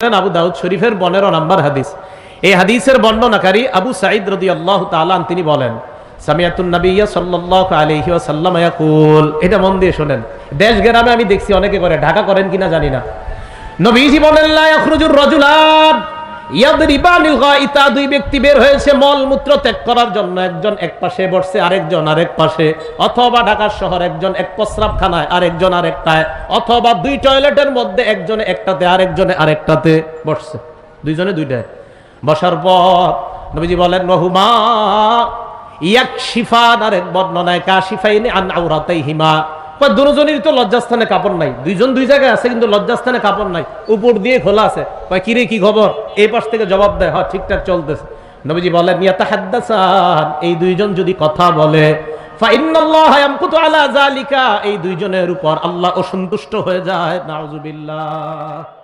আবু দাউদ শরীফের 15 নম্বর হাদিস। এই হাদিসের বর্ণনাকারী আবু সাঈদ রাদিয়াল্লাহু তাআলা তিনি বলেন, সামিআতুন নাবিয়্য সাল্লাল্লাহু আলাইহি ওয়াসাল্লাম ইয়াকুল। এটা মন দিয়ে শুনেন। দেশ গ্রামে আমি দেখছি অনেকে করে, ঢাকা করেন কিনা জানি না। নবীজি বলেন, লা ইয়াখরুজুর রাজুলান ইয়াদরিবানিল গায়িতা। দুই ব্যক্তি বের হয়েছে মলমূত্র ত্যাগ করার জন্য। একজন এক পাশে বসছে, আরেকজন আরেক পাশে, অথবা ঢাকা শহর একজন এক প্রস্রাবখানায় আরেকজন আরেকটায়, অথবা দুই টয়লেটের মধ্যে একজনে একটাতে আরেকজনে আরেকটাতে বসছে, দুইজনে দুইটায়। বসার পর নবীজি বলেন, ওয়াহুমা ইয়াকশিফান, আরেক বর্ণনায় কাশিফাইনি আন আওরাতাইহিমা। দুজনেরই তো লজ্জাস্থানে কাপড় নাই, দুইজন দুই জায়গায় আছে কিন্তু লজ্জাস্থানে কাপড় নাই, উপর দিয়ে খোলা আছে। কিরে কি খবর? এই পাশ থেকে জবাব দেয়, হ্যাঁ ঠিকঠাক চলতেছে। নবীজি বলেন, ইয়াতাহাদ্দাসান, এই দুইজন যদি কথা বলে, ফাইন্নাল্লাহা ইয়ামকুতু আলা যালিকা, এই দুইজনের উপর আল্লাহ অসন্তুষ্ট হয়ে যায়। নাউযুবিল্লাহ।